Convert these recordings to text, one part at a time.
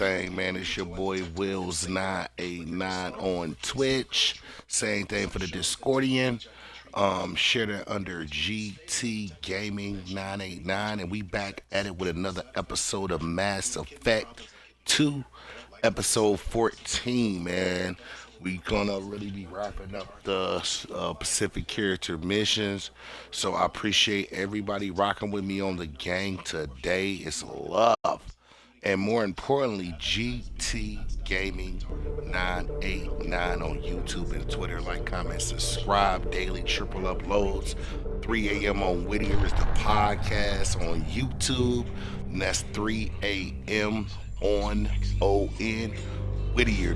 thing, man. It's your boy Wills 989 on Twitch. Same thing for the Discordian. Share that under GT Gaming 989, and we back at it with another episode of Mass Effect 2, episode 14, man. We gonna really be wrapping up the Pacific character missions, so I appreciate everybody rocking with me on the gang today. It's love, and more importantly, GT Gaming 989 on YouTube and Twitter. Like, comment, subscribe. Daily triple uploads. 3 a.m. on Whittier is the podcast on YouTube, and that's 3 a.m. on ON. Whittier, Whittier.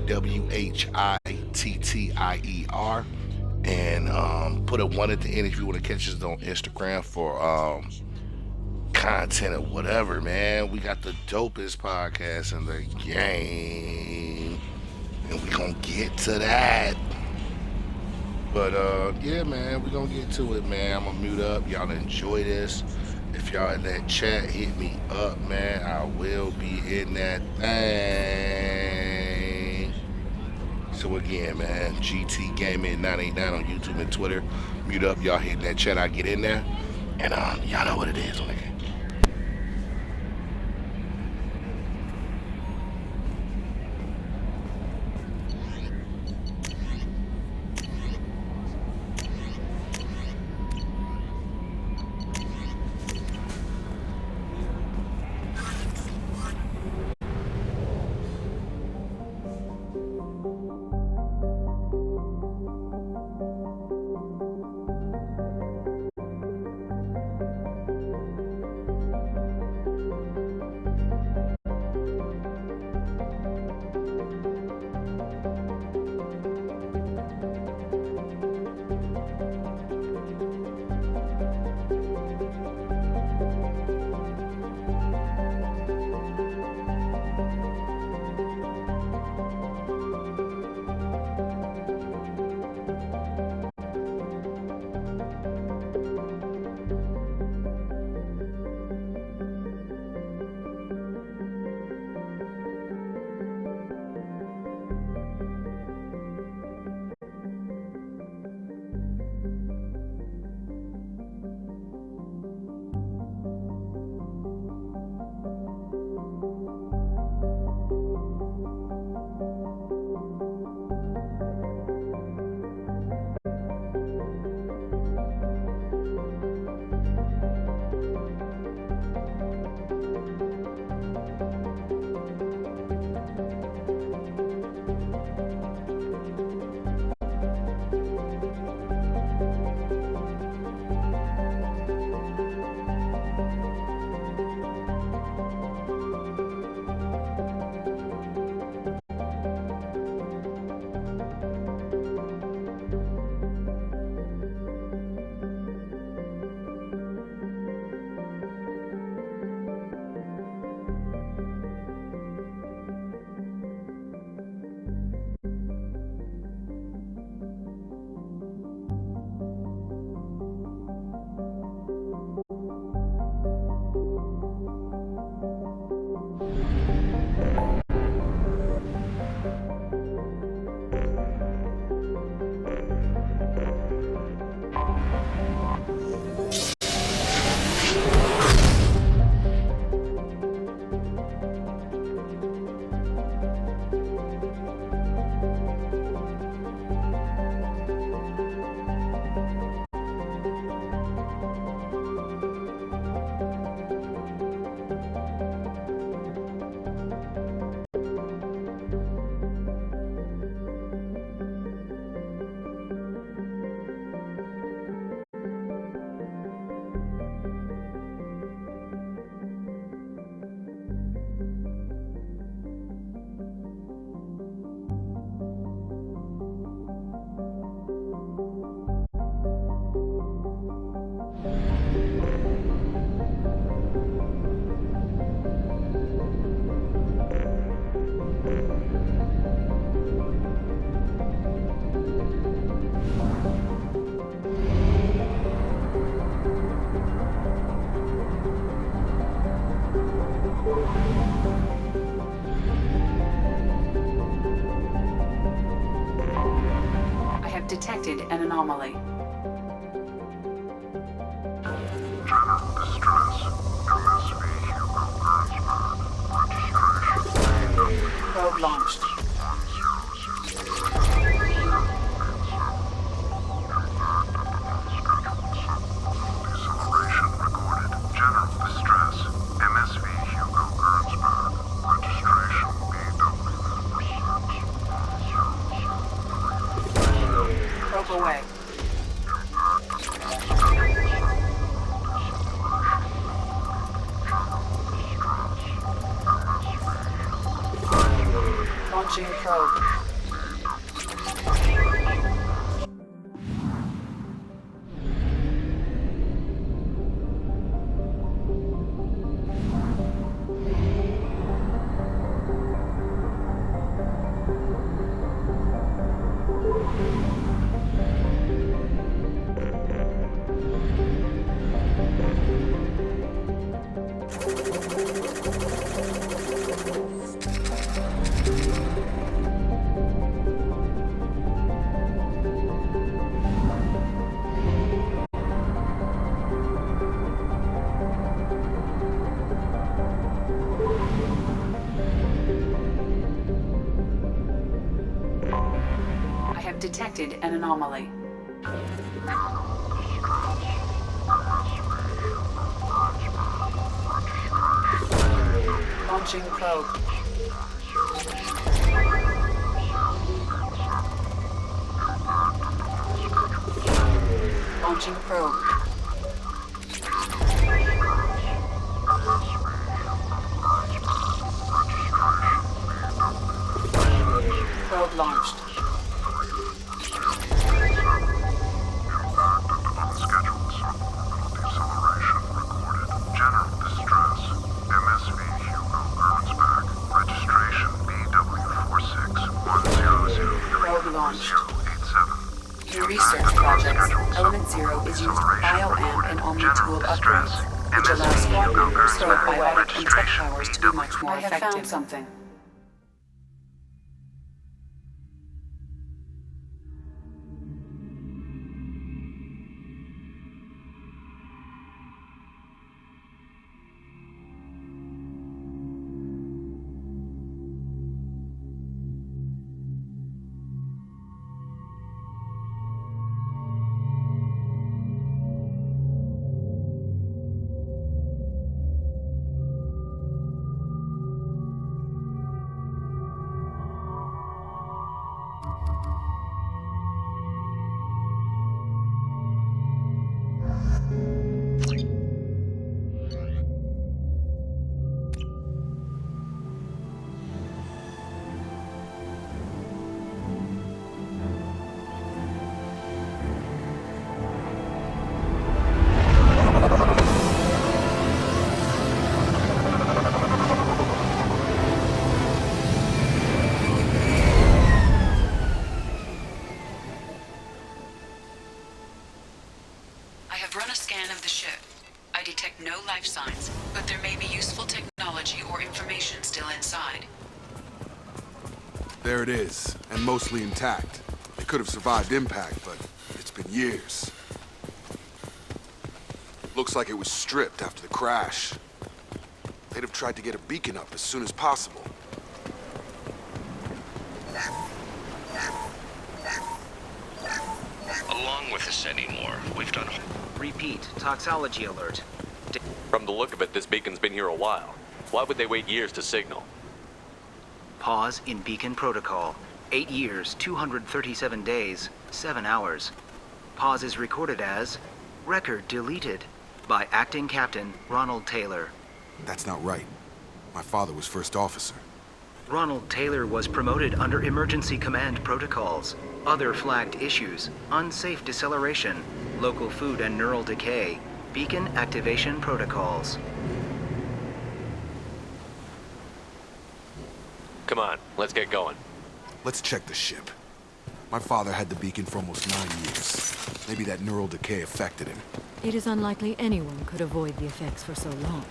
And put a one at the end if you want to catch us on Instagram for content or whatever, man. We got the dopest podcast in the game. And we gonna get to that. But yeah, man, we gonna get to it, man. I'm gonna mute up. Y'all enjoy this. If y'all in that chat, hit me up, man. I will be in that thing. So again, man, GT Gaming 989 on YouTube and Twitter. Mute up, y'all hitting that chat. I get in there, and y'all know what it is on the game. detected an anomaly. General distress. MSV Hugo Gernsback. Registration. Probe launched. Deceleration recorded. General distress. MSV Hugo Gernsback. Registration BW46. Probe away. Launching probe. I have detected an anomaly. Launching probe. Launching probe. Probe launched. Unscheduled suborbital deceleration recorded. General distress. MSV Hugo Gernsback. Registration BW46100. Probe launched. 087. In research projects, Element Zero is used for BioAmp and Omni-tool upgrades, which allows squad members to have biotic and tech powers to be much more effective. I have found something. I have run a scan of the ship. I detect no life signs, but there may be useful technology or information still inside. There it is, and mostly intact. It could have survived impact, but it's been years. Looks like it was stripped after the crash. They'd have tried to get a beacon up as soon as possible. Along with us anymore. We've done... Repeat, toxology alert. From the look of it, this beacon's been here a while. Why would they wait years to signal? Pause in beacon protocol. 8 years, 237 days, 7 hours. Pause is recorded as record deleted by Acting Captain Ronald Taylor. That's not right. My father was first officer. Ronald Taylor was promoted under emergency command protocols. Other flagged issues: unsafe deceleration, local food and neural decay, beacon activation protocols. Come on, let's get going. Let's check the ship. My father had the beacon for almost 9 years. Maybe that neural decay affected him. It is unlikely anyone could avoid the effects for so long.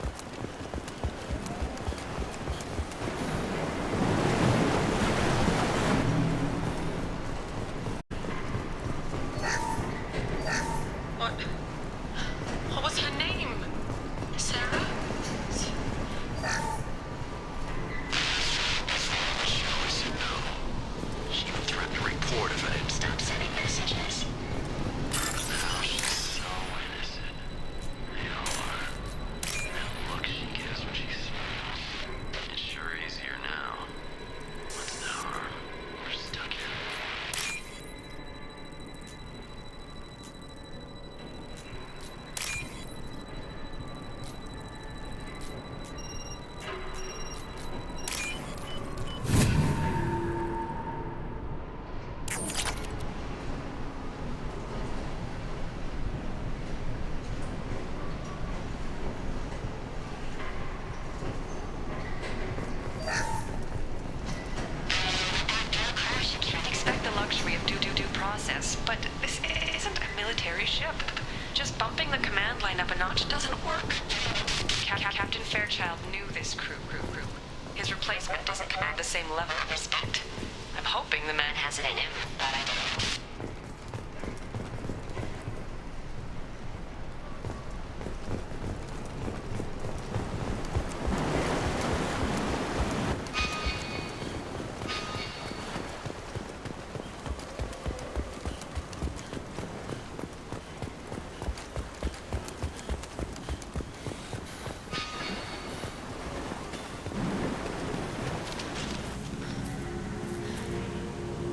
sense, but this isn't a military ship. Just bumping the command line up a notch doesn't work. Captain Fairchild knew this crew. His replacement doesn't command the same level of respect. I'm hoping the man has it in him, but I don't know.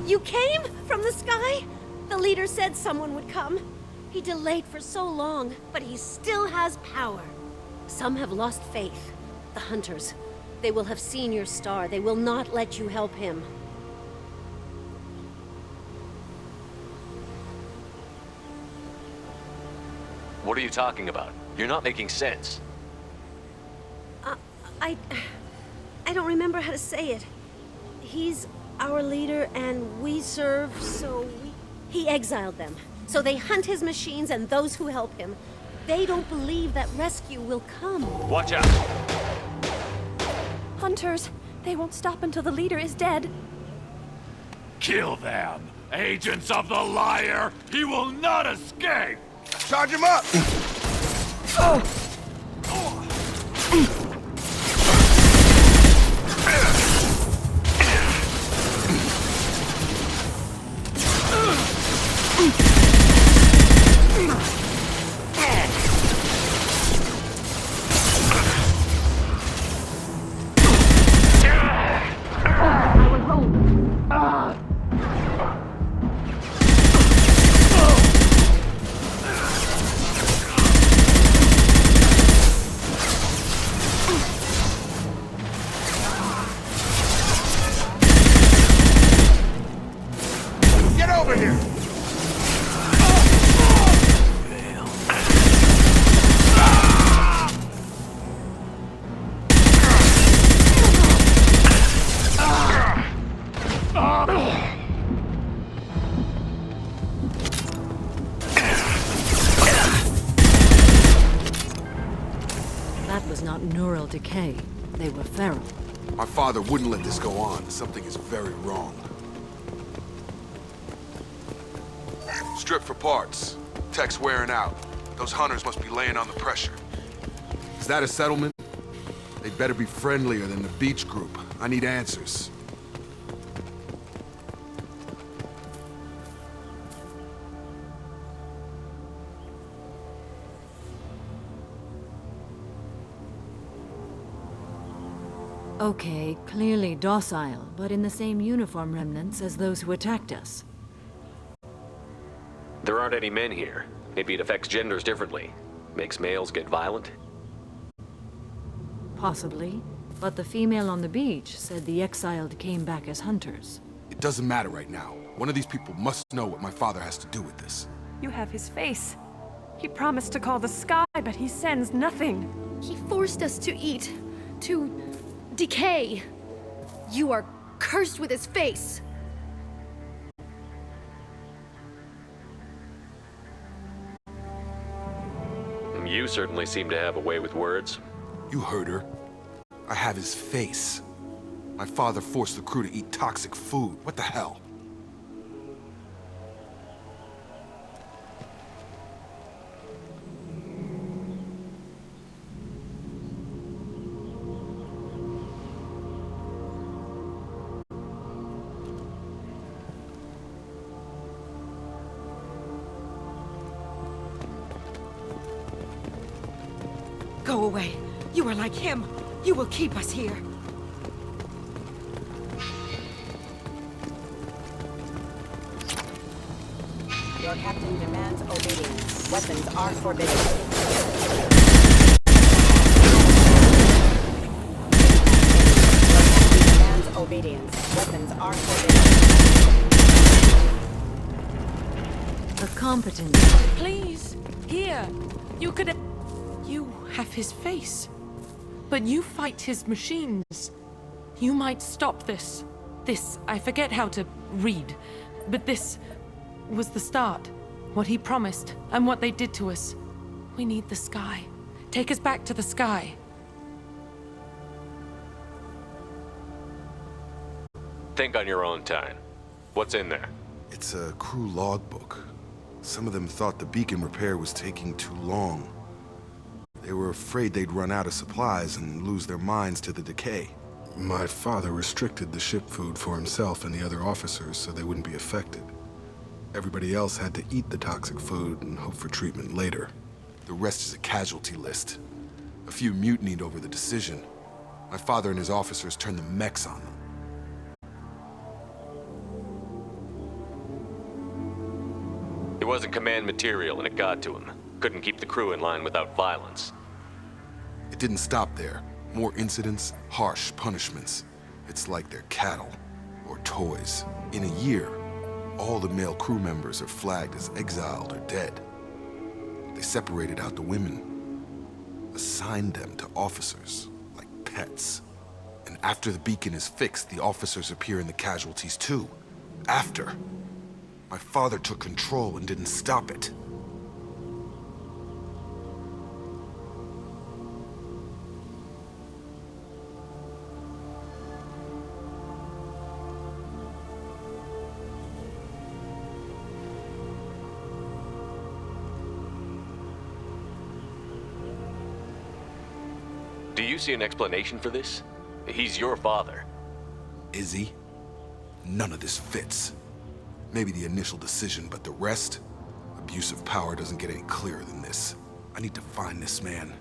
You came from the sky? The leader said someone would come. He delayed for so long, but he still has power. Some have lost faith. The hunters. They will have seen your star. They will not let you help him. What are you talking about? You're not making sense. I don't remember how to say it. He's our leader, and we serve, so He exiled them. So they hunt his machines and those who help him. They don't believe that rescue will come. Watch out! Hunters, they won't stop until the leader is dead. Kill them! Agents of the liar! He will not escape! Charge him up! That was not neural decay. They were feral. My father wouldn't let this go on. Something is very wrong. Strip for parts. Tech's wearing out. Those hunters must be laying on the pressure. Is that a settlement? They'd better be friendlier than the beach group. I need answers. Okay, clearly docile, but in the same uniform remnants as those who attacked us. There aren't any men here. Maybe it affects genders differently. Makes males get violent? Possibly. But the female on the beach said the exiled came back as hunters. It doesn't matter right now. One of these people must know what my father has to do with this. You have his face. He promised to call the sky, but he sends nothing. He forced us to eat, to decay. You are cursed with his face. You certainly seem to have a way with words. You heard her. I have his face. My father forced the crew to eat toxic food. What the hell? Go away. You are like him. You will keep us here. Your captain demands obedience. Weapons are forbidden. Obedience. Weapons are forbidden. A competent. Please, here. You could... You have his face. But you fight his machines. You might stop this. This, I forget how to read. But this was the start. What he promised, and what they did to us. We need the sky. Take us back to the sky. Think on your own time. What's in there? It's a crew logbook. Some of them thought the beacon repair was taking too long. They were afraid they'd run out of supplies and lose their minds to the decay. My father restricted the ship food for himself and the other officers so they wouldn't be affected. Everybody else had to eat the toxic food and hope for treatment later. The rest is a casualty list. A few mutinied over the decision. My father and his officers turned the mechs on them. It wasn't command material and it got to him. Couldn't keep the crew in line without violence. It didn't stop there. More incidents, harsh punishments. It's like they're cattle or toys. In a year, all the male crew members are flagged as exiled or dead. They separated out the women, assigned them to officers like pets. And after the beacon is fixed, the officers appear in the casualties too. After. My father took control and didn't stop it. Do you see an explanation for this? He's your father. Is he? None of this fits. Maybe the initial decision, but the rest? Abuse of power doesn't get any clearer than this. I need to find this man.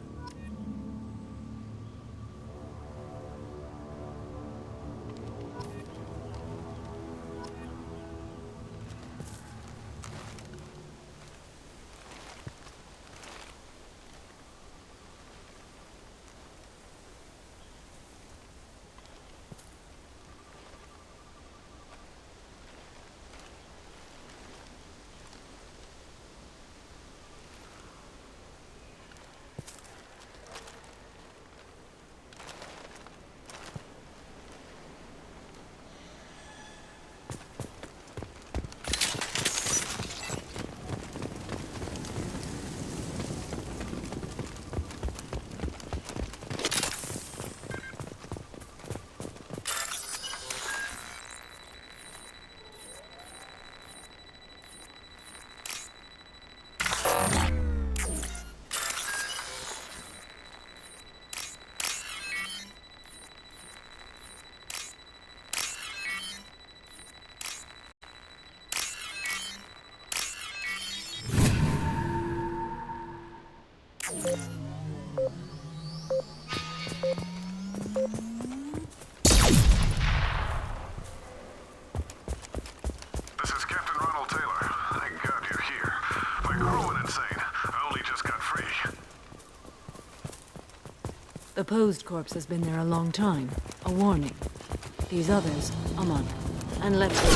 The posed corpse has been there a long time. A warning. These others, a month. And let's go.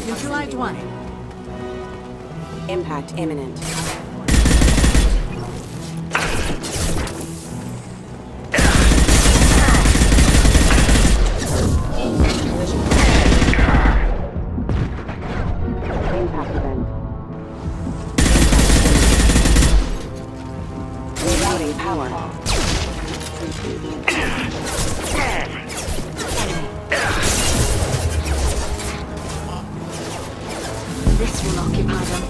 Neutralized one. Impact imminent. Impact event. Rerouting power. This will occupy them.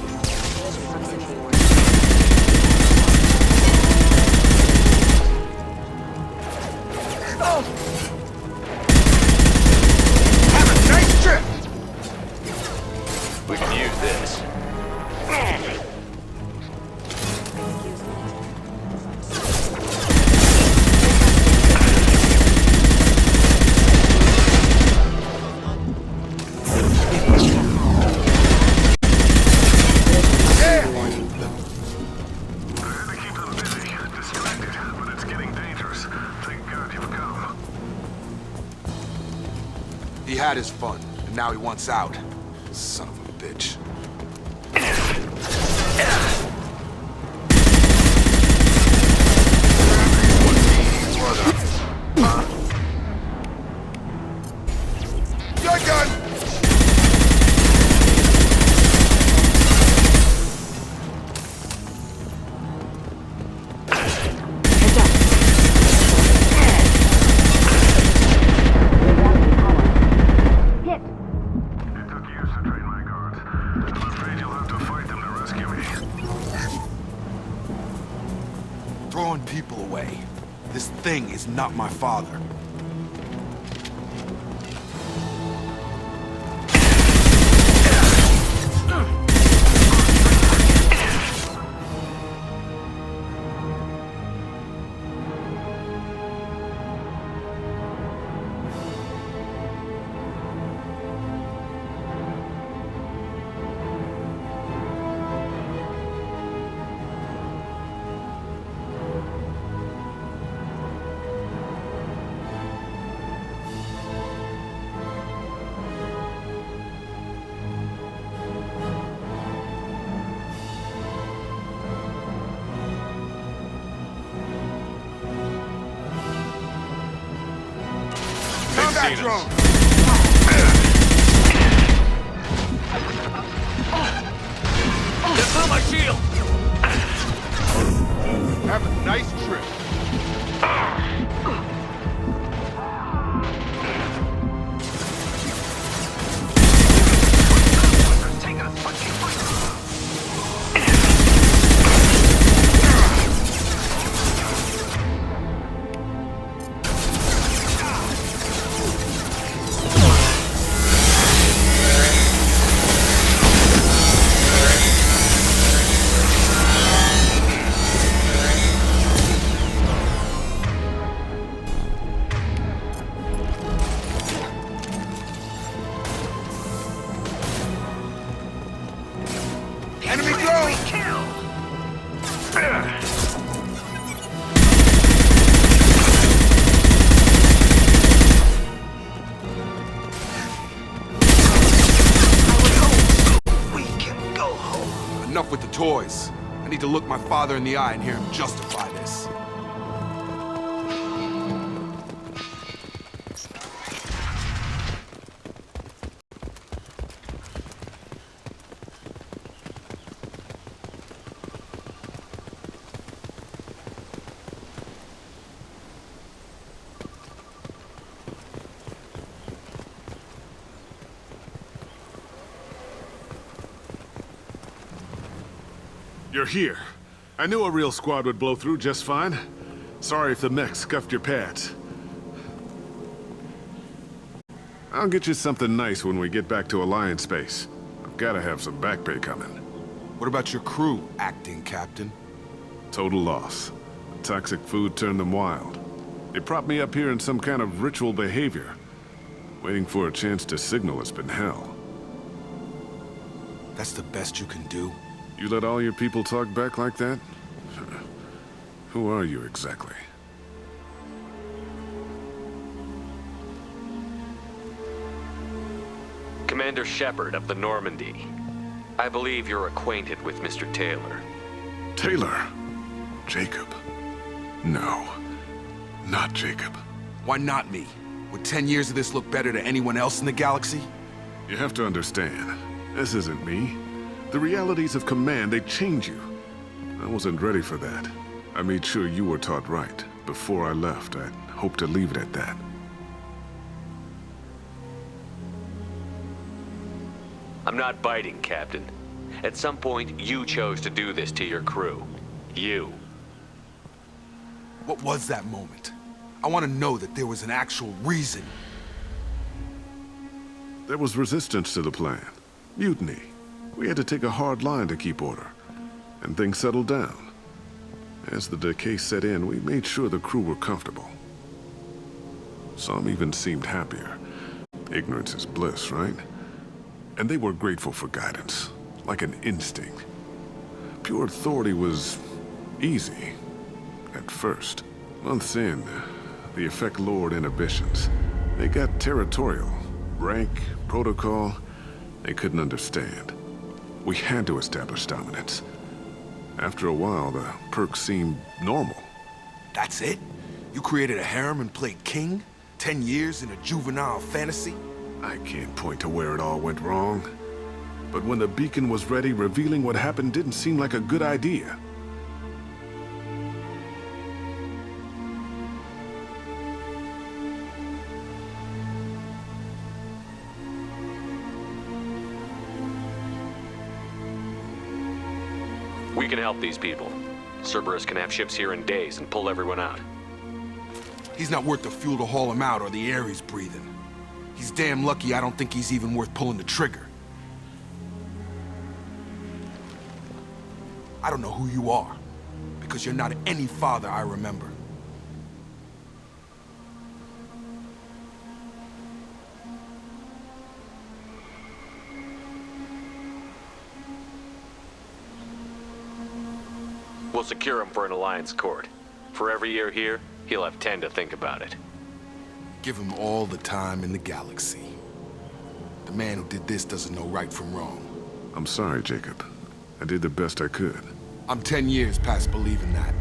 Have a nice trip! We can use this. had his fun, and now he wants out. Son of a bitch. Shotgun! Throwing people away. This thing is not my father. Combat drone! That's not my shield! Have a nice trip. Enemy drone! We can go home. Enough with the toys. I need to look my father in the eye and hear him justify this. You're here. I knew a real squad would blow through just fine. Sorry if the mech scuffed your pads. I'll get you something nice when we get back to Alliance Base. I've gotta have some back pay coming. What about your crew, acting captain? Total loss. Toxic food turned them wild. They propped me up here in some kind of ritual behavior. Waiting for a chance to signal has been hell. That's the best you can do? You let all your people talk back like that? Who are you exactly? Commander Shepard of the Normandy. I believe you're acquainted with Mr. Taylor. Taylor? Jacob? No, not Jacob. Why not me? Would 10 years of this look better to anyone else in the galaxy? You have to understand, this isn't me. The realities of command, they change you. I wasn't ready for that. I made sure you were taught right. Before I left, I hoped to leave it at that. I'm not biting, Captain. At some point, you chose to do this to your crew. You. What was that moment? I want to know that there was an actual reason. There was resistance to the plan. Mutiny. We had to take a hard line to keep order. And things settled down. As the decay set in, we made sure the crew were comfortable. Some even seemed happier. Ignorance is bliss, right? And they were grateful for guidance, like an instinct. Pure authority was easy, at first. Months in, the effect lowered inhibitions. They got territorial, Rank, protocol, they couldn't understand. We had to establish dominance. After a while, the perks seemed normal. That's it? You created a harem and played king? 10 years in a juvenile fantasy? I can't point to where it all went wrong. But when the beacon was ready, revealing what happened didn't seem like a good idea. We can help these people. Cerberus can have ships here in days and pull everyone out. He's not worth the fuel to haul him out or the air he's breathing. He's damn lucky I don't think he's even worth pulling the trigger. I don't know who you are, because you're not any father I remember. We'll secure him for an Alliance court. For every year here, he'll have 10 to think about it. Give him all the time in the galaxy. The man who did this doesn't know right from wrong. I'm sorry, Jacob. I did the best I could. I'm 10 years past believing that.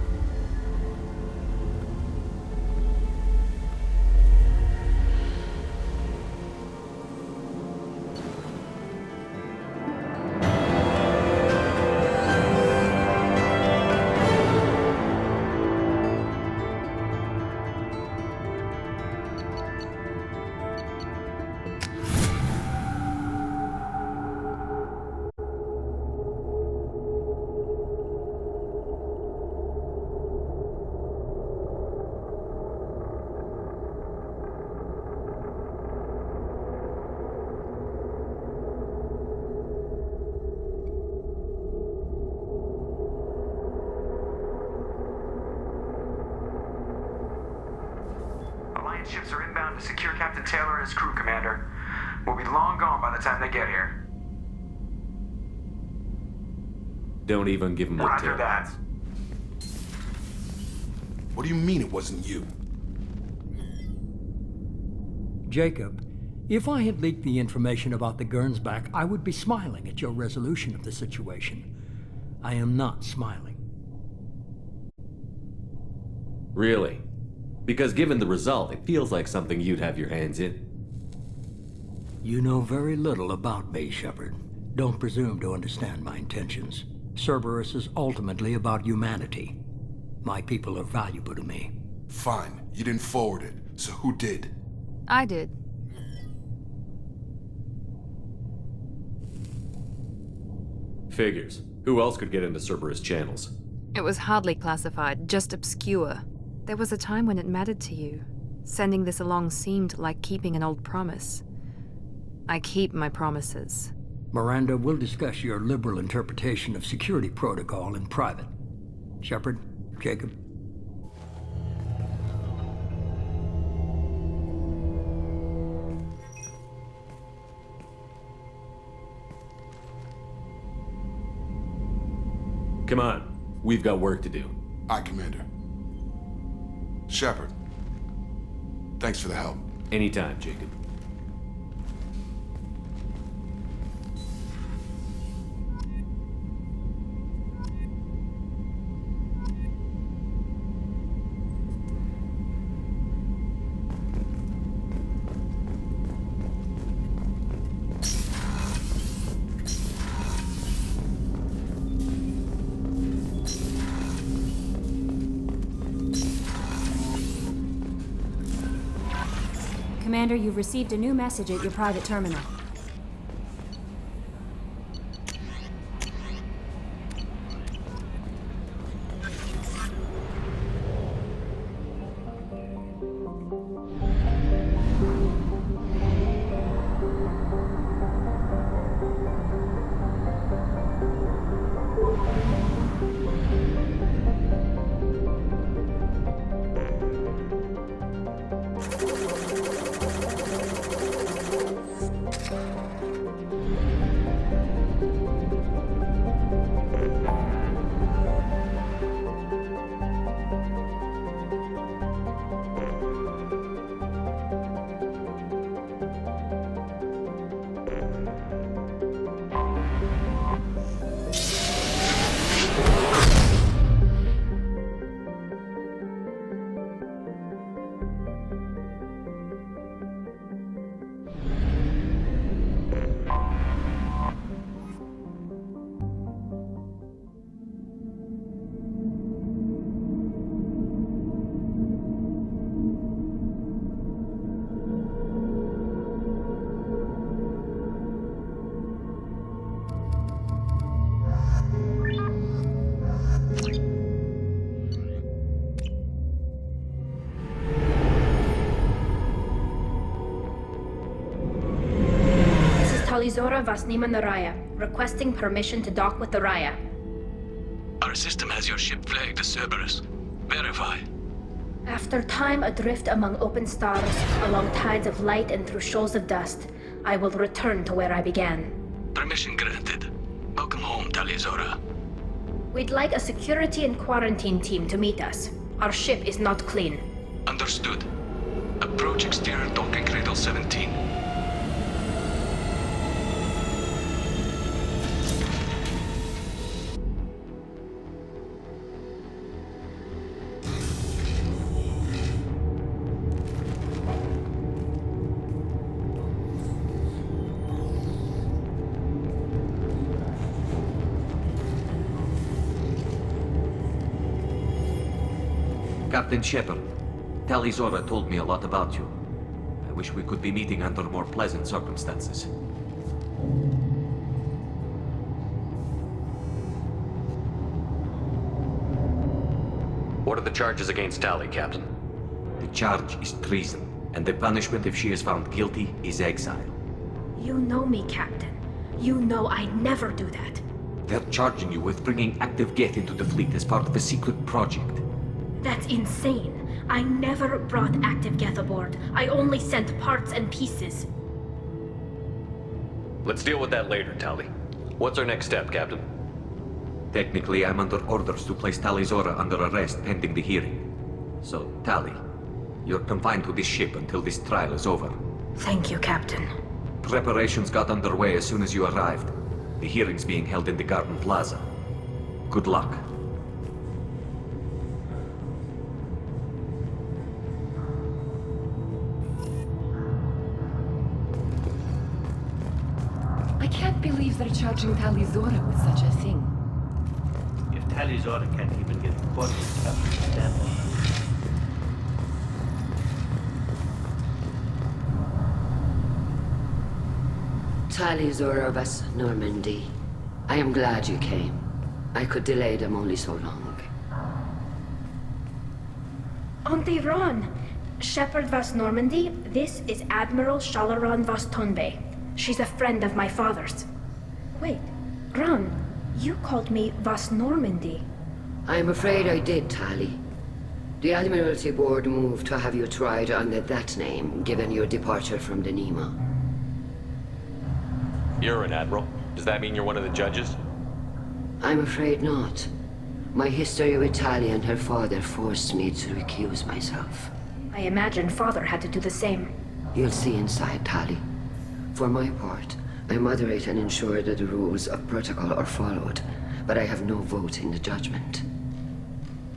Alliance ships are inbound to secure Captain Taylor and his crew, Commander. We'll be long gone by the time they get here. Don't even give him the Roger tip. that. What do you mean it wasn't you? Jacob, if I had leaked the information about the Gernsback, I would be smiling at your resolution of the situation. I am not smiling. Really? Because given the result, it feels like something you'd have your hands in. You know very little about me, Shepard. Don't presume to understand my intentions. Cerberus is ultimately about humanity. My people are valuable to me. Fine. You didn't forward it. So who did? I did. Figures. Who else could get into Cerberus channels? It was hardly classified, just obscure. There was a time when it mattered to you. Sending this along seemed like keeping an old promise. I keep my promises. Miranda, we'll discuss your liberal interpretation of security protocol in private. Shepard, Jacob. Come on. We've got work to do. Aye, Commander. Shepard. Thanks for the help. Anytime, Jacob. Commander, you've received a new message at your private terminal. Zora Vasnima Naraya, requesting permission to dock with the Raya. Our system has your ship flagged as Cerberus. Verify. After time adrift among open stars, along tides of light and through shoals of dust, I will return to where I began. Permission granted. Welcome home, Tali Zora. We'd like a security and quarantine team to meet us. Our ship is not clean. Understood. Approach exterior docking cradle 17. Captain Shepard, Tali Zora told me a lot about you. I wish we could be meeting under more pleasant circumstances. What are the charges against Tali, Captain? The charge is treason, and the punishment if she is found guilty is exile. You know me, Captain. You know I'd never do that. They're charging you with bringing active Geth into the fleet as part of a secret project. That's insane. I never brought active Geth aboard. I only sent parts and pieces. Let's deal with that later, Tali. What's our next step, Captain? Technically, I'm under orders to place Tali Zora under arrest pending the hearing. So, Tali, you're confined to this ship until this trial is over. Thank you, Captain. Preparations got underway as soon as you arrived. The hearing's being held in the Garden Plaza. Good luck. I can't believe they're charging Tali Zora with such a thing. If Tali Zora can't even get caught with Captain Stanley. Tali Zora Vas Normandy. I am glad you came. I could delay them only so long. Auntie Ron! Shepard Vas Normandy, this is Admiral Shalaran Vas Tonbe. She's a friend of my father's. Wait, Ron, you called me Vas Normandy. I'm afraid I did, Tali. The Admiralty Board moved to have you tried under that name, given your departure from the Nima. You're an admiral. Does that mean you're one of the judges? I'm afraid not. My history with Tali and her father forced me to recuse myself. I imagine father had to do the same. You'll see inside, Tali. For my part, I moderate and ensure that the rules of protocol are followed, but I have no vote in the judgment.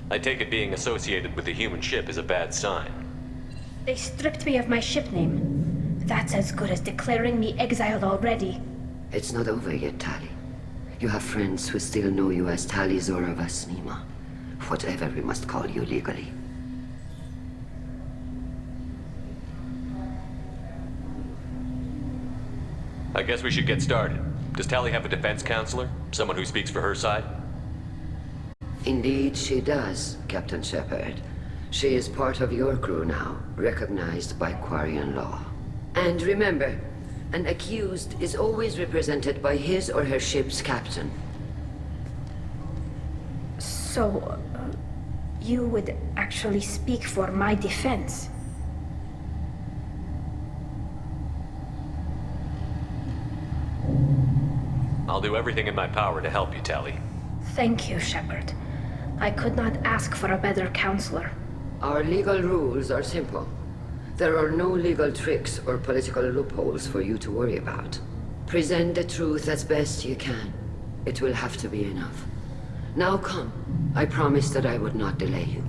I take it being associated with a human ship is a bad sign. They stripped me of my ship name. That's as good as declaring me exiled already. It's not over yet, Tali. You have friends who still know you as Tali Zora Vasnima. Whatever we must call you legally. I guess we should get started. Does Tali have a defense counselor? Someone who speaks for her side? Indeed, she does, Captain Shepard. She is part of your crew now, recognized by Quarian law. And remember, an accused is always represented by his or her ship's captain. So, you would actually speak for my defense? I'll do everything in my power to help you, Tali. Thank you, Shepard. I could not ask for a better counselor. Our legal rules are simple. There are no legal tricks or political loopholes for you to worry about. Present the truth as best you can. It will have to be enough. Now come. I promised that I would not delay you.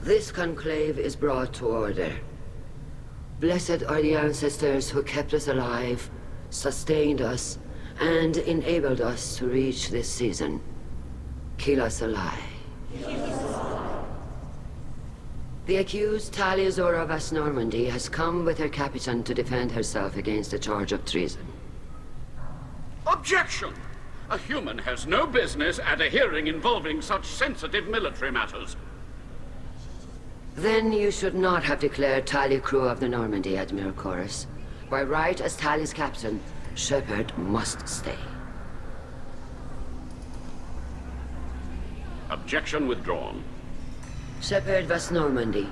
This conclave is brought to order. Blessed are the ancestors who kept us alive, sustained us, and enabled us to reach this season. Kila Salai. The accused Talia Zora Vas Normandy has come with her Capitan to defend herself against a charge of treason. Objection! A human has no business at a hearing involving such sensitive military matters. Then you should not have declared Talia crew of the Normandy, Admiral Chorus. By right as Talia's captain, Shepard must stay. Objection withdrawn. Shepard Vas Normandy,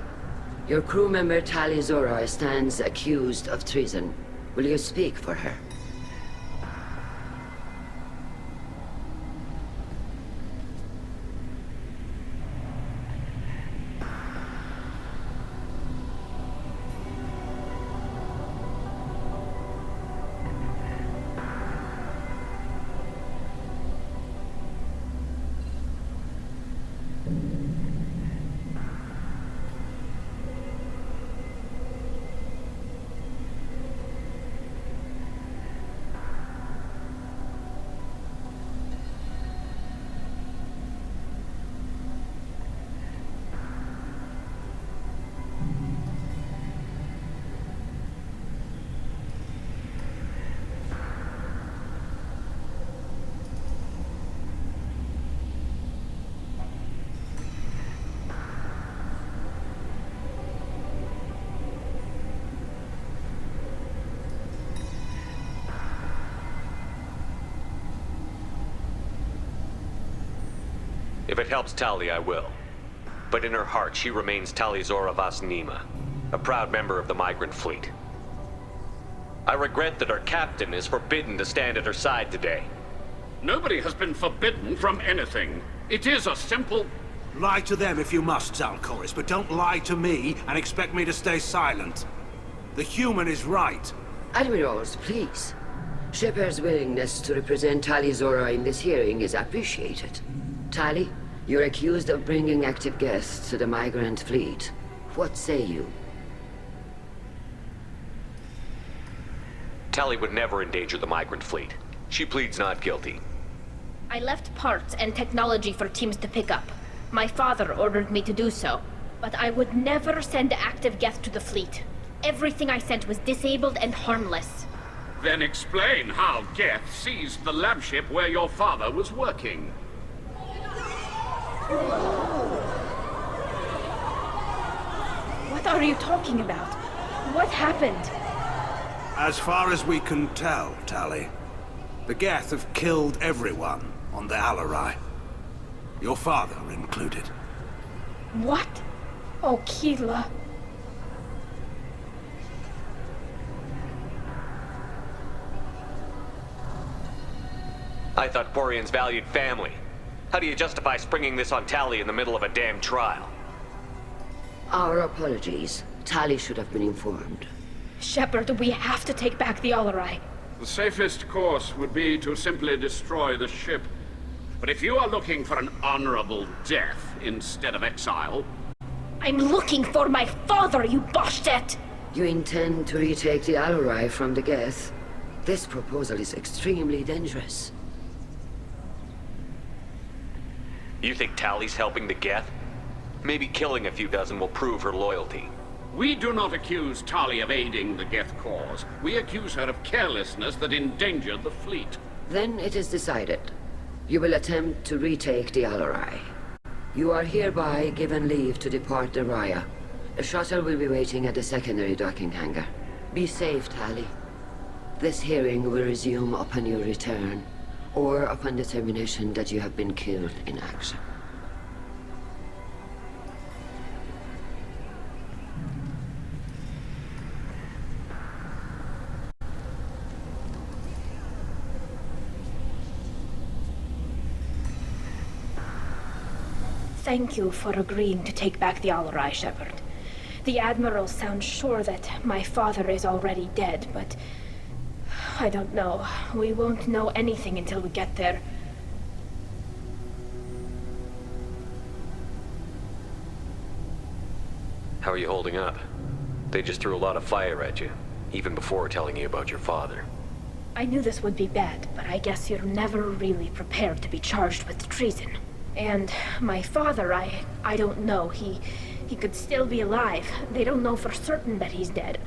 your crew member Talia Zora stands accused of treason. Will you speak for her? If it helps Tali, I will. But in her heart, she remains Tali Zora Vas Nima, a proud member of the migrant fleet. I regret that our captain is forbidden to stand at her side today. Nobody has been forbidden from anything. It is a simple... Lie to them if you must, Zalcoris, but don't lie to me and expect me to stay silent. The human is right. Admirals, please. Shepard's willingness to represent Tali Zora in this hearing is appreciated. Tali, you're accused of bringing active guests to the migrant fleet. What say you? Tali would never endanger the migrant fleet. She pleads not guilty. I left parts and technology for teams to pick up. My father ordered me to do so, but I would never send active guests to the fleet. Everything I sent was disabled and harmless. Then explain how Geth seized the lab ship where your father was working. What are you talking about? What happened? As far as we can tell, Tali, the Geth have killed everyone on the Alarai. Your father included. What? Oh, Kila. I thought Quarians valued family. How do you justify springing this on Tali in the middle of a damn trial? Our apologies. Tali should have been informed. Shepard, we have to take back the Alarai. The safest course would be to simply destroy the ship. But if you are looking for an honorable death instead of exile... I'm looking for my father, you bastet! You intend to retake the Alarai from the Geth? This proposal is extremely dangerous. You think Tali's helping the Geth? Maybe killing a few dozen will prove her loyalty. We do not accuse Tali of aiding the Geth cause. We accuse her of carelessness that endangered the fleet. Then it is decided. You will attempt to retake the Alarai. You are hereby given leave to depart the Raya. A shuttle will be waiting at the secondary docking hangar. Be safe, Tali. This hearing will resume upon your return, or upon determination that you have been killed in action. Thank you for agreeing to take back the Alarai, Shepard. The Admiral sounds sure that my father is already dead, but... I don't know. We won't know anything until we get there. How are you holding up? They just threw a lot of fire at you, even before telling you about your father. I knew this would be bad, but I guess you're never really prepared to be charged with treason. And my father, I don't know. He could still be alive. They don't know for certain that he's dead.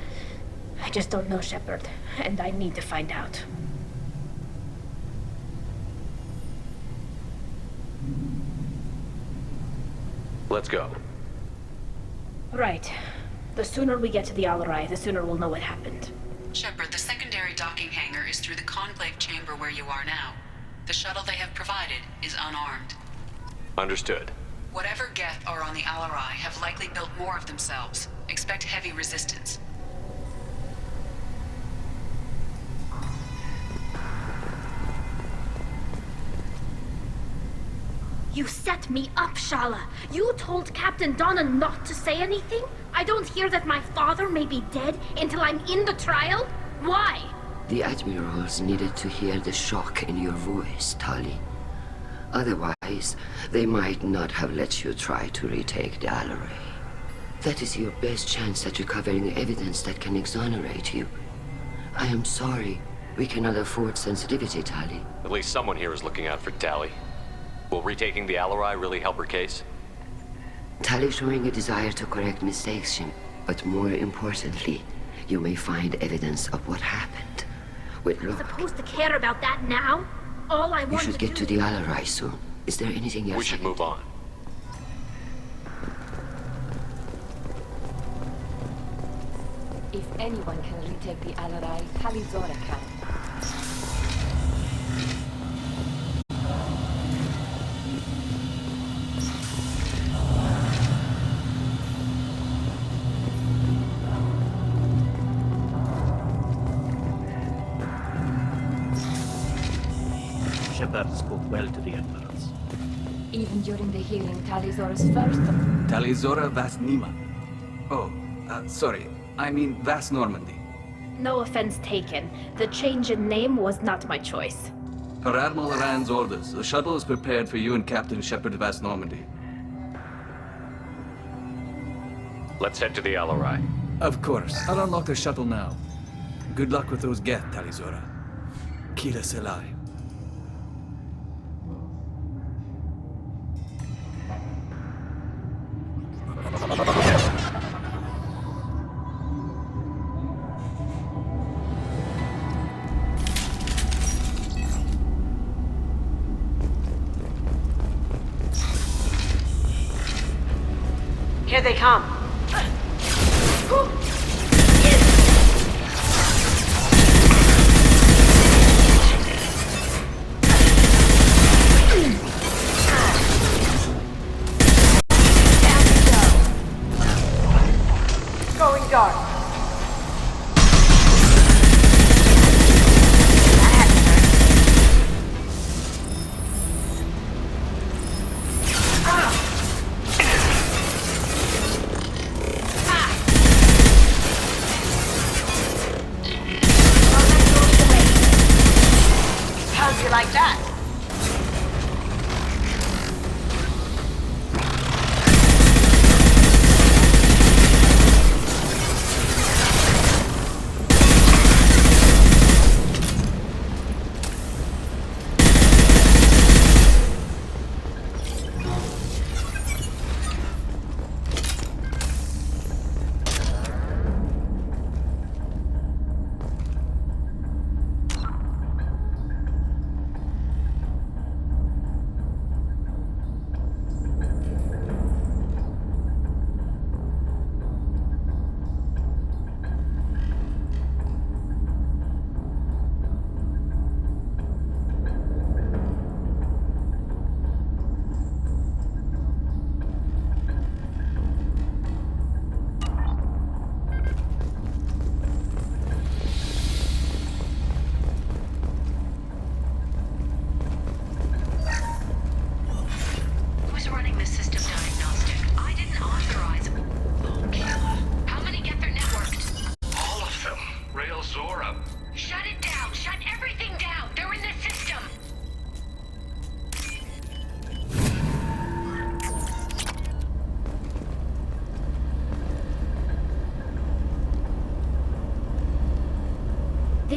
I just don't know, Shepard, and I need to find out. Let's go. Right. The sooner we get to the Al-Rai, the sooner we'll know what happened. Shepard, the secondary docking hangar is through the Conclave chamber where you are now. The shuttle they have provided is unarmed. Understood. Whatever Geth are on the Al-Rai have likely built more of themselves. Expect heavy resistance. You set me up, Shala. You told Captain Donna not to say anything? I don't hear that my father may be dead until I'm in the trial? Why? The admirals needed to hear the shock in your voice, Tali. Otherwise, they might not have let you try to retake the Al-Rai. That is your best chance at recovering evidence that can exonerate you. I am sorry. We cannot afford sensitivity, Tali. At least someone here is looking out for Tali. Will retaking the Al-Rai really help her case? Tali showing a desire to correct mistakes, but more importantly, you may find evidence of what happened. With I'm luck, supposed to care about that now? All I you want should to get do... to the Al-Rai soon. Is there anything else? We should move on. If anyone can retake the Al-Rai, Talizora can. Shepard spoke well to the Admirals. Even during the hearing, Talizora's first... Talizora Vas Nima. Oh, sorry. I mean Vas Normandy. No offense taken. The change in name was not my choice. Per Admiral Rand's orders, the shuttle is prepared for you and Captain Shepard Vas Normandy. Let's head to the Al-Rai. Of course. I'll unlock the shuttle now. Good luck with those Geth, Talizora. Kira Selai. Here they come. Going dark.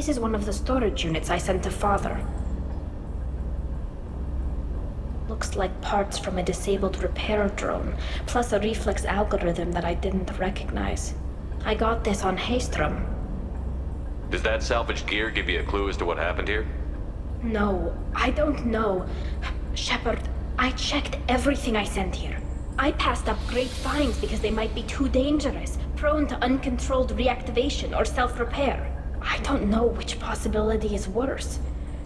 This is one of the storage units I sent to Father. Looks like parts from a disabled repair drone, plus a reflex algorithm that I didn't recognize. I got this on Haystrom. Does that salvaged gear give you a clue as to what happened here? No, I don't know. Shepard, I checked everything I sent here. I passed up great finds because they might be too dangerous, prone to uncontrolled reactivation or self-repair. I don't know which possibility is worse.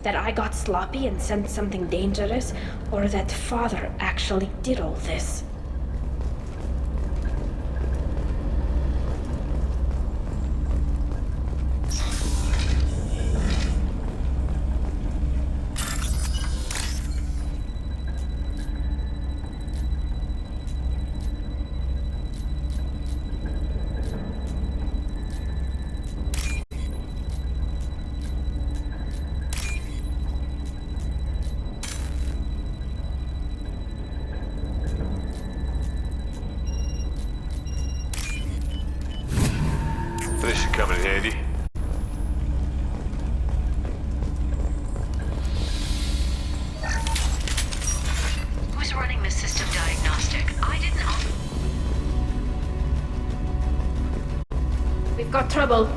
That I got sloppy and sent something dangerous, or that Father actually did all this. This should come in handy. Who's running the system diagnostic? I didn't know. We've got trouble.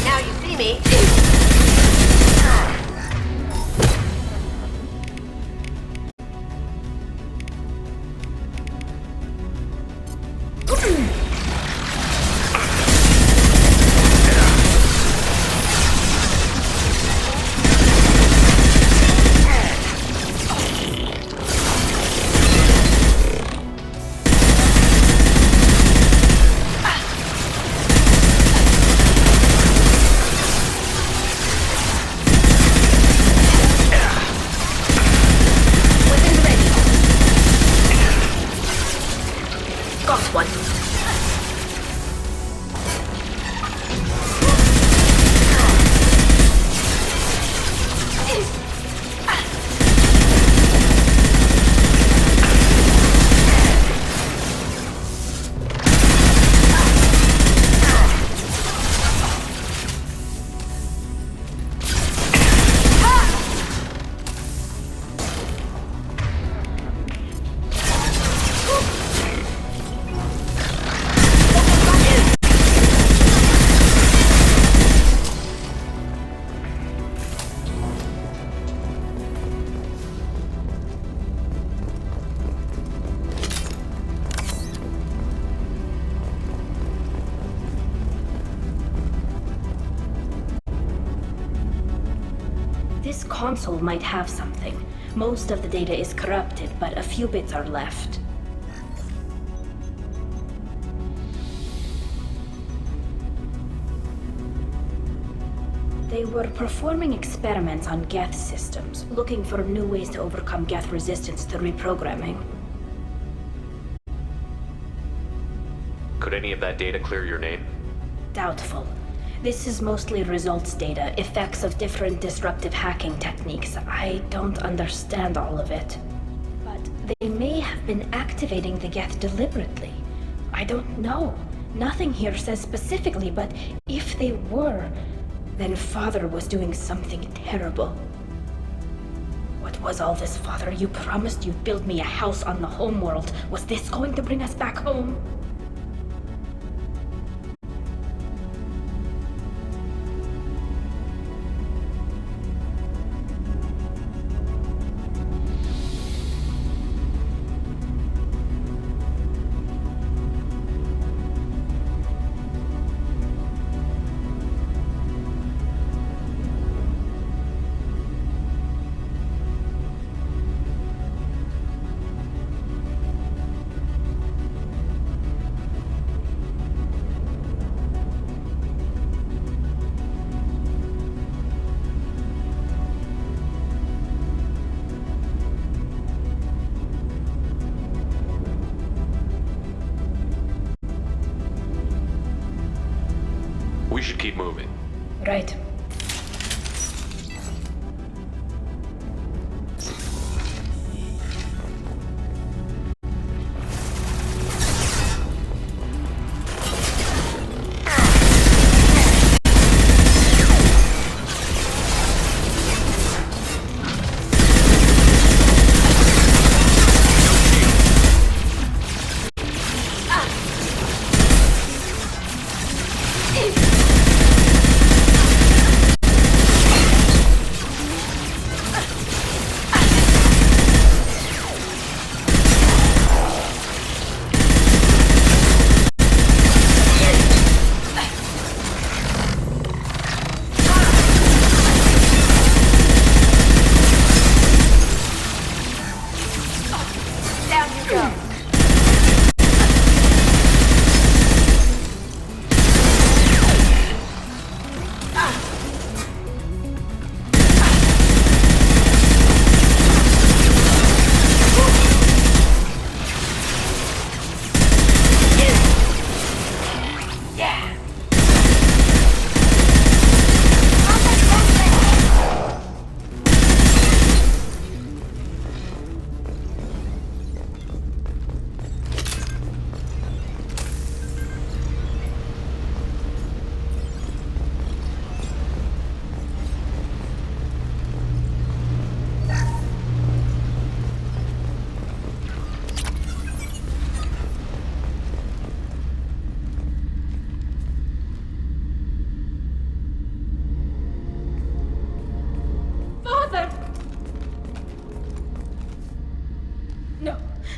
Now you see me. This console might have something. Most of the data is corrupted, but a few bits are left. They were performing experiments on Geth systems, looking for new ways to overcome Geth resistance to reprogramming. Could any of that data clear your name? Doubtful. This is mostly results data, effects of different disruptive hacking techniques. I don't understand all of it. But they may have been activating the Geth deliberately. I don't know. Nothing here says specifically, but if they were, then Father was doing something terrible. What was all this, Father? You promised you'd build me a house on the homeworld. Was this going to bring us back home? should keep moving. Right.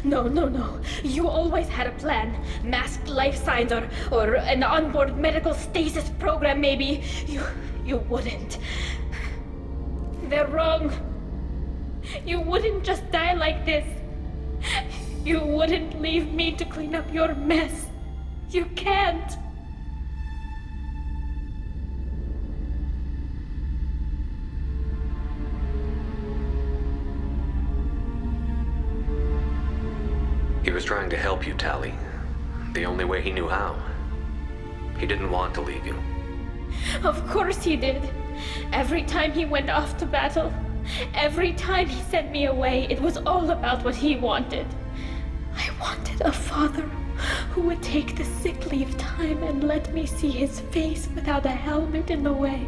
No. You always had a plan. Masked life signs or an onboard medical stasis program, maybe. You wouldn't. They're wrong. You wouldn't just die like this. You wouldn't leave me to clean up your mess. You can't. He was trying to help you, Tali. The only way he knew how. He didn't want to leave you. Of course he did. Every time he went off to battle, every time he sent me away, it was all about what he wanted. I wanted a father who would take the sick leave time and let me see his face without a helmet in the way.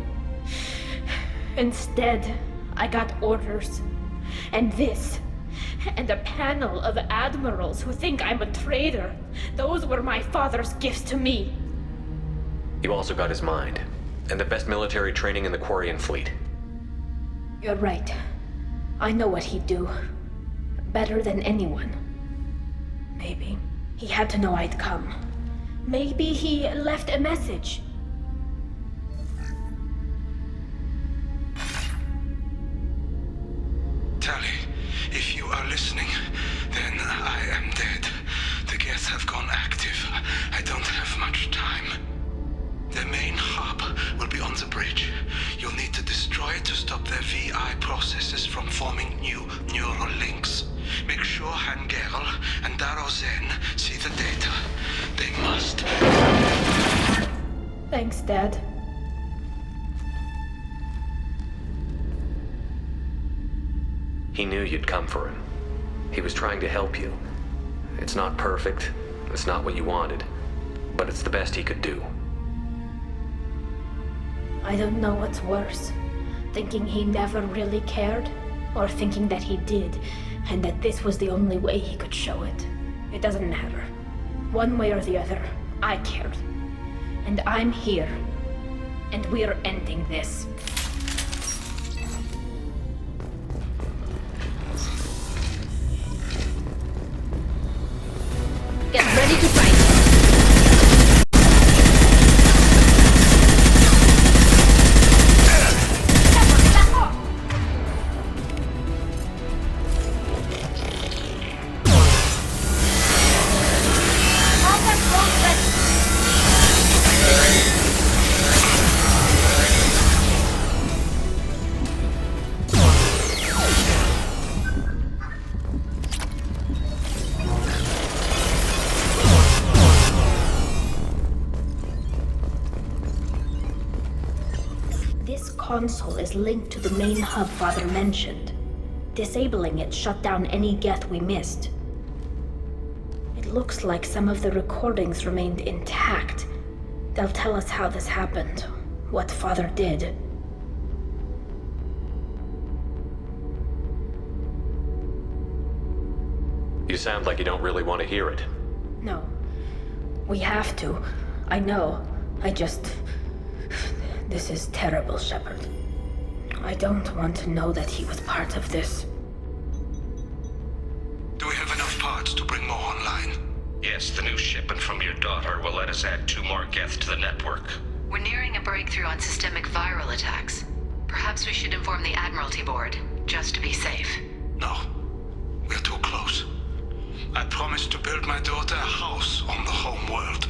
Instead, I got orders. And this. And a panel of admirals who think I'm a traitor. Those were my father's gifts to me. You also got his mind, and the best military training in the Quarian fleet. You're right. I know what he'd do. Better than anyone. Maybe he had to know I'd come. Maybe he left a message. Tali, if you are listening, then I am dead. The Geth have gone active. I don't have much time. The main hub will be on the bridge. You'll need to destroy it to stop their VI processes from forming new neural links. Make sure Hangerl and Daro Zen see the data. They must. Thanks, Dad. He knew you'd come for him. He was trying to help you. It's not perfect. It's not what you wanted. But it's the best he could do. I don't know what's worse. Thinking he never really cared, or thinking that he did, and that this was the only way he could show it. It doesn't matter. One way or the other, I cared. And I'm here. And we're ending this. Get ready to fight! console is linked to the main hub Father mentioned. Disabling it shut down any Geth we missed. It looks like some of the recordings remained intact. They'll tell us how this happened, what Father did. You sound like you don't really want to hear it. No. We have to. I know. This is terrible, Shepard. I don't want to know that he was part of this. Do we have enough parts to bring more online? Yes, the new shipment from your daughter will let us add 2 more Geth to the network. We're nearing a breakthrough on systemic viral attacks. Perhaps we should inform the Admiralty Board, just to be safe. No. We're too close. I promised to build my daughter a house on the home world.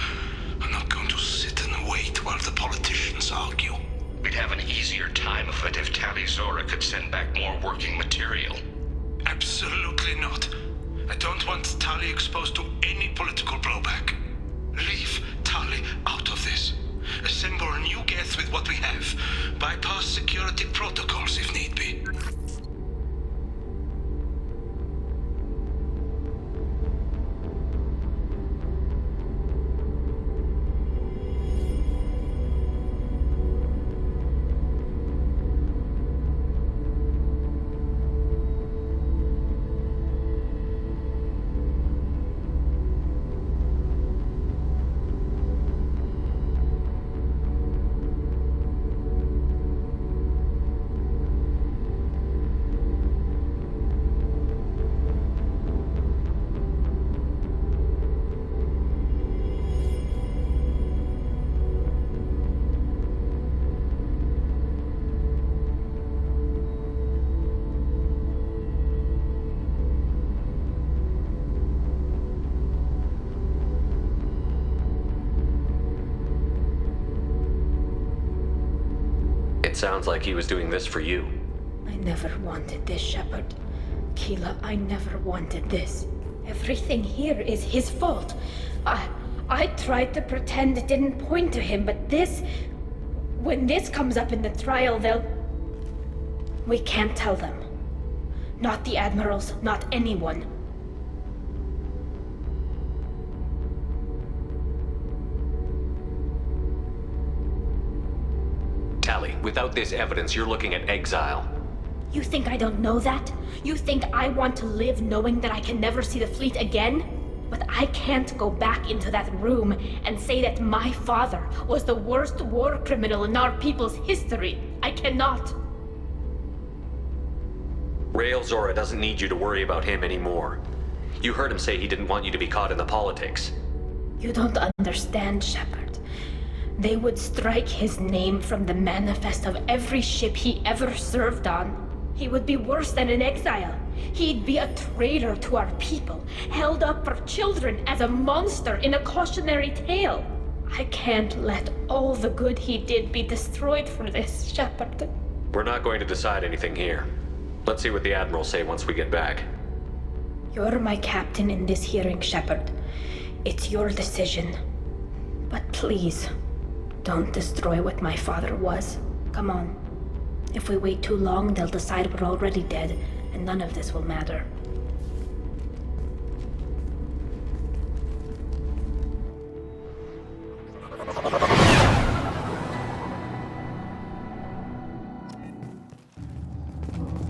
I'm not going to sit and wait while the politicians argue. We'd have an easier time of it if Tali Zora could send back more working material. Absolutely not. I don't want Tali exposed to any political blowback. Leave Tali out of this. Assemble new Geth with what we have. Bypass security protocols if need be. Sounds like he was doing this for you. I never wanted this, Shepard. Keela, I never wanted this. Everything here is his fault. I tried to pretend it didn't point to him, but this... When this comes up in the trial, they'll... We can't tell them. Not the Admirals, not anyone. Tali, without this evidence, you're looking at exile. You think I don't know that? You think I want to live knowing that I can never see the fleet again? But I can't go back into that room and say that my father was the worst war criminal in our people's history. I cannot. Rael Zora doesn't need you to worry about him anymore. You heard him say he didn't want you to be caught in the politics. You don't understand, Shepard. They would strike his name from the manifest of every ship he ever served on. He would be worse than an exile. He'd be a traitor to our people, held up for children as a monster in a cautionary tale. I can't let all the good he did be destroyed for this, Shepard. We're not going to decide anything here. Let's see what the Admirals say once we get back. You're my captain in this hearing, Shepard. It's your decision. But please, don't destroy what my father was. Come on. If we wait too long, they'll decide we're already dead, and none of this will matter.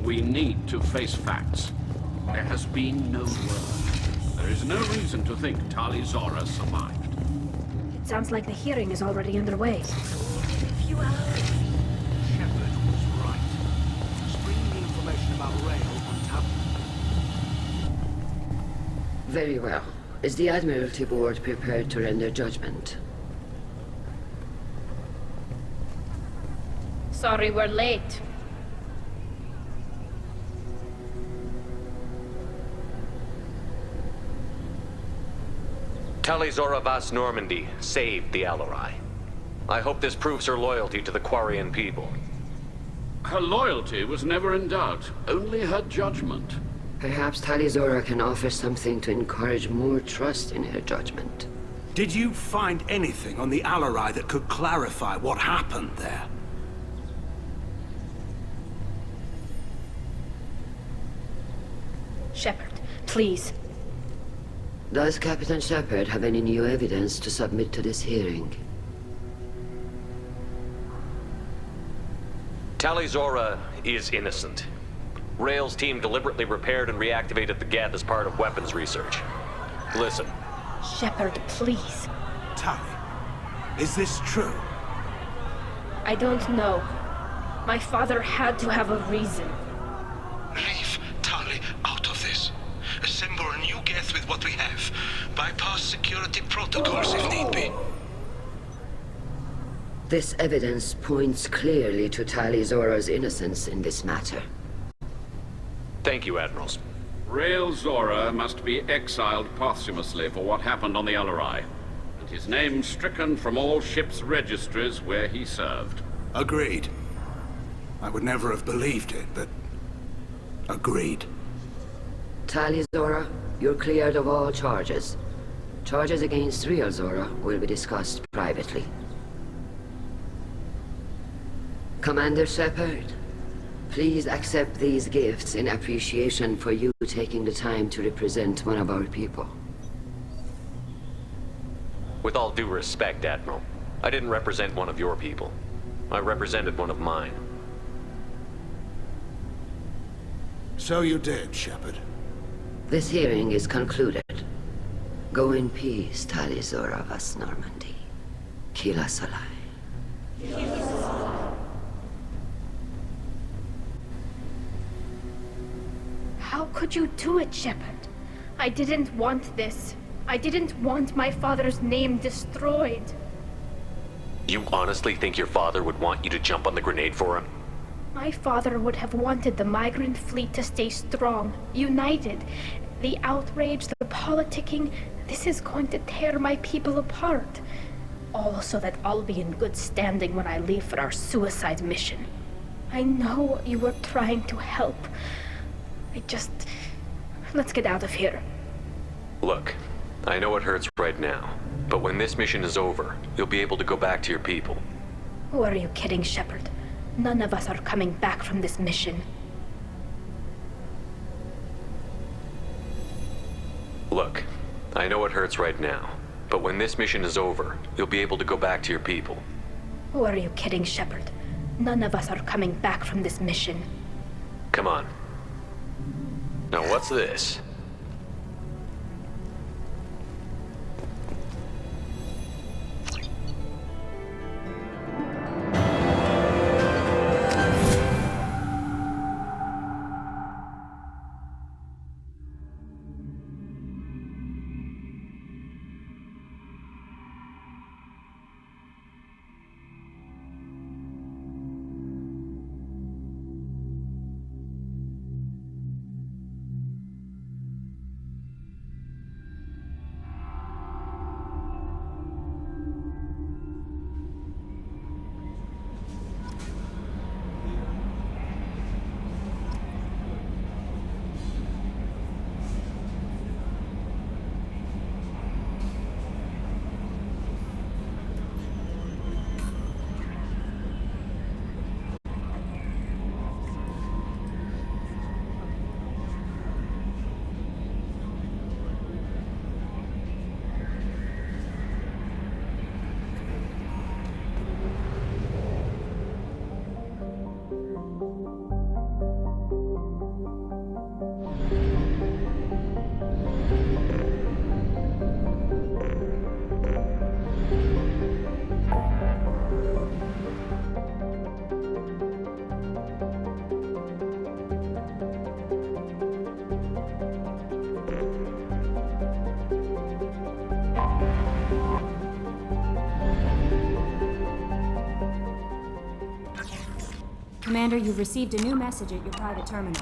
We need to face facts. There has been no word. There is no reason to think Tali Zora survived. It sounds like the hearing is already underway. A few hours. Shepard was right. Springing the information about Rael on top. Very well. Is the Admiralty Board prepared to render judgment? Sorry we're late. Tali Zora Vas Normandy saved the Alarai. I hope this proves her loyalty to the Quarian people. Her loyalty was never in doubt, only her judgment. Perhaps Tali Zora can offer something to encourage more trust in her judgment. Did you find anything on the Alarai that could clarify what happened there? Shepard, please. Does Captain Shepard have any new evidence to submit to this hearing? Tali Zora is innocent. Rail's team deliberately repaired and reactivated the Geth as part of weapons research. Listen. Shepard, please. Tali, is this true? I don't know. My father had to have a reason. Leave Tali out of this. Assemble a new Geth with what we have. Bypass security protocols if need be. This evidence points clearly to Tali Zora's innocence in this matter. Thank you, Admirals. Rael Zora must be exiled posthumously for what happened on the Alarai, and his name stricken from all ship's registries where he served. Agreed. I would never have believed it, but... agreed. Tali Zora, you're cleared of all charges. Charges against Rael Zora will be discussed privately. Commander Shepard, please accept these gifts in appreciation for you taking the time to represent one of our people. With all due respect, Admiral, I didn't represent one of your people. I represented one of mine. So you did, Shepard. This hearing is concluded. Go in peace, Tali Zora Vas Normandy. Kila Salai. How could you do it, Shepard? I didn't want this. I didn't want my father's name destroyed. You honestly think your father would want you to jump on the grenade for him? My father would have wanted the migrant fleet to stay strong, united. The outrage, the politicking, this is going to tear my people apart. All so that I'll be in good standing when I leave for our suicide mission. I know you were trying to help. Let's get out of here. Look, I know it hurts right now, but when this mission is over, you'll be able to go back to your people. Who are you kidding, Shepard? None of us are coming back from this mission. Look, I know it hurts right now, but when this mission is over, you'll be able to go back to your people. Who are you kidding, Shepard? None of us are coming back from this mission. Come on. Now what's this? Commander, you've received a new message at your private terminal.